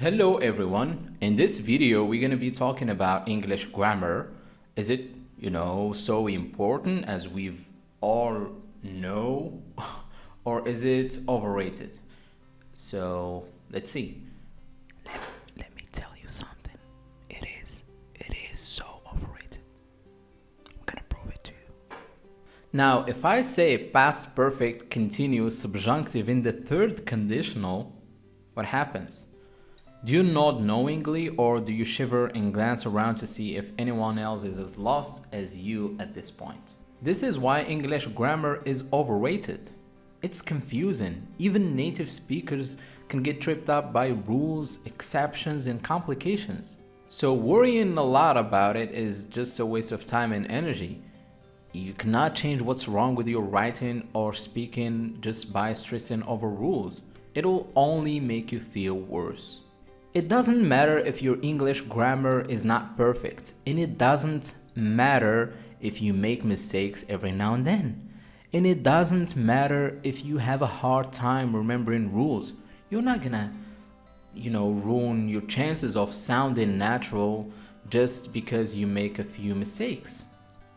Hello everyone. In this video, we're going to be talking about English grammar. Is it, so important as we've all know, or is it overrated? So let's see. Let me tell you something. It is so overrated. I'm going to prove it to you. Now, if I say past perfect continuous subjunctive in the third conditional, what happens? Do you nod knowingly, or do you shiver and glance around to see if anyone else is as lost as you at this point? This is why English grammar is overrated. It's confusing. Even native speakers can get tripped up by rules, exceptions, and complications. So worrying a lot about it is just a waste of time and energy. You cannot change what's wrong with your writing or speaking just by stressing over rules. It'll only make you feel worse. It doesn't matter if your English grammar is not perfect, and it doesn't matter if you make mistakes every now and then. And it doesn't matter if you have a hard time remembering rules. You're not gonna, ruin your chances of sounding natural just because you make a few mistakes.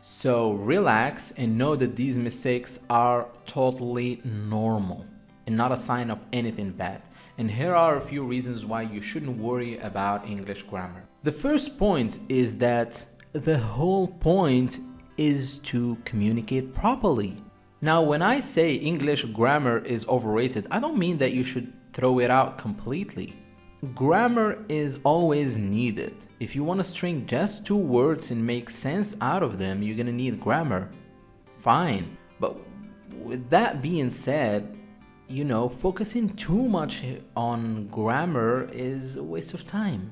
So relax and know that these mistakes are totally normal and not a sign of anything bad. And here are a few reasons why you shouldn't worry about English grammar. The first point is that the whole point is to communicate properly. Now, when I say English grammar is overrated, I don't mean that you should throw it out completely. Grammar is always needed. If you want to string just two words and make sense out of them, you're gonna need grammar. Fine. But with that being said, focusing too much on grammar is a waste of time.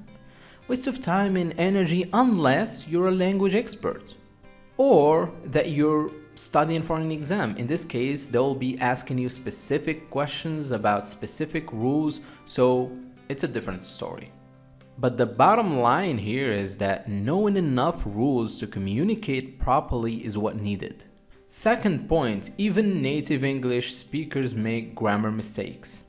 Waste of time and energy unless you're a language expert or that you're studying for an exam. In this case, they'll be asking you specific questions about specific rules, so it's a different story. But the bottom line here is that knowing enough rules to communicate properly is what needed. Second point, even native English speakers make grammar mistakes.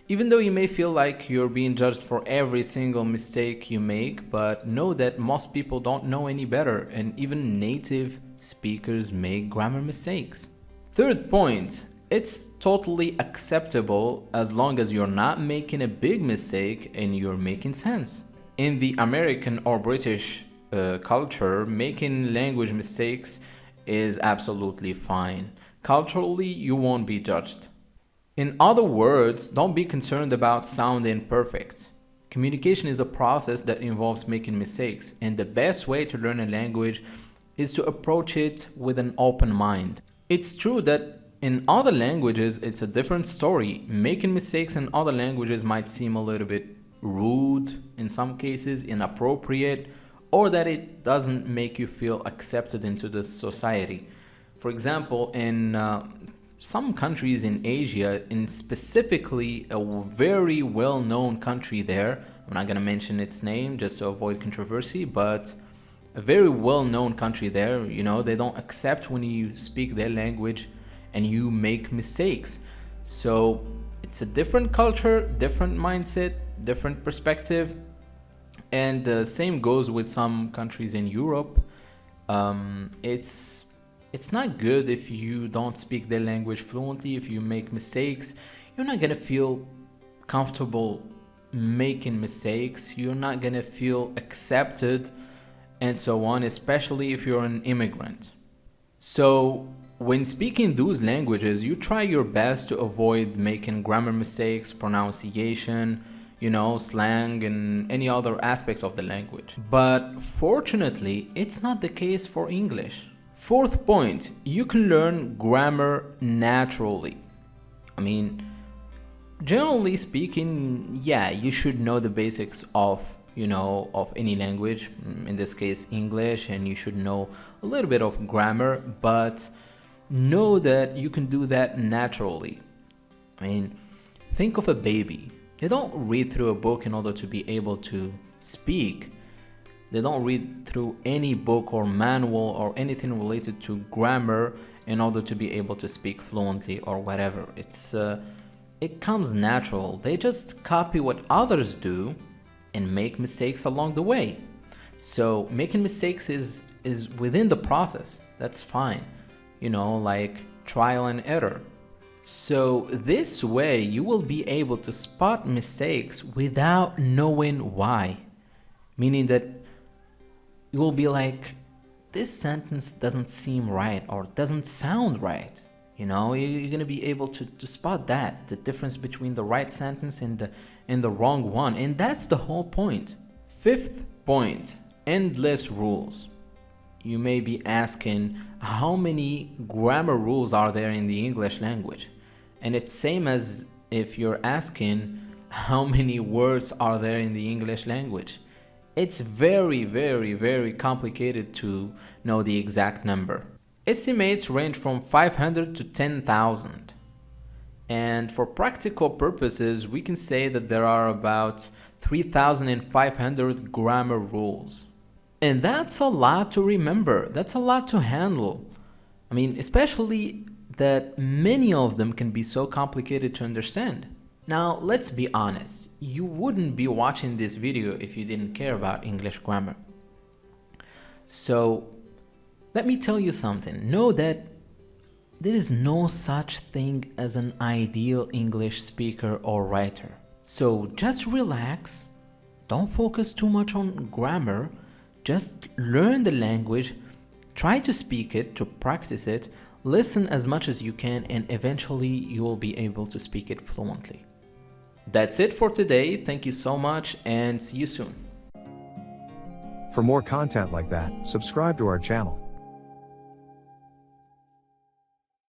Even though you may feel like you're being judged for every single mistake you make, but know that most people don't know any better, and even native speakers make grammar mistakes. Third point, it's totally acceptable as long as you're not making a big mistake and you're making sense. In the American or British culture, making language mistakes is absolutely fine. Culturally, you won't be judged. In other words, don't be concerned about sounding perfect. Communication is a process that involves making mistakes, and the best way to learn a language is to approach it with an open mind. It's true that in other languages, it's a different story. Making mistakes in other languages might seem a little bit rude, in some cases inappropriate, or that it doesn't make you feel accepted into the society. For example, in some countries in Asia, in specifically a very well-known country there, I'm not gonna mention its name just to avoid controversy, but a very well-known country there, they don't accept when you speak their language and you make mistakes. So it's a different culture, different mindset, different perspective. And the same goes with some countries in Europe. It's not good if you don't speak their language fluently. If you make mistakes, you're not gonna feel comfortable making mistakes. You're not gonna feel accepted and so on, especially if you're an immigrant. So when speaking those languages, you try your best to avoid making grammar mistakes, pronunciation, slang and any other aspects of the language. But fortunately, it's not the case for English. Fourth point, you can learn grammar naturally. Generally speaking, yeah, you should know the basics of any language, in this case English, and you should know a little bit of grammar, but know that you can do that naturally. Think of a baby. They don't read through a book in order to be able to speak. They don't read through any book or manual or anything related to grammar in order to be able to speak fluently or whatever. It comes natural. They just copy what others do and make mistakes along the way. So making mistakes is within the process. That's fine. You know, like trial and error. So this way you will be able to spot mistakes without knowing why. Meaning that you will be like, this sentence doesn't seem right or doesn't sound right. You know, you're going to be able to spot that, the difference between the right sentence and the wrong one. And that's the whole point. Fifth point, endless rules. You may be asking, how many grammar rules are there in the English language? And it's same as if you're asking, how many words are there in the English language? It's very, very, very complicated to know the exact number. Estimates range from 500 to 10,000. And for practical purposes, we can say that there are about 3,500 grammar rules. And that's a lot to remember. That's a lot to handle. I mean, especially that many of them can be so complicated to understand. Now, let's be honest. You wouldn't be watching this video if you didn't care about English grammar. So, let me tell you something. Know that there is no such thing as an ideal English speaker or writer. So just relax. Don't focus too much on grammar. Just learn the language. Try to speak it, to practice it. Listen as much as you can, and eventually you will be able to speak it fluently. That's it for today. Thank you so much, and see you soon. For more content like that, subscribe to our channel.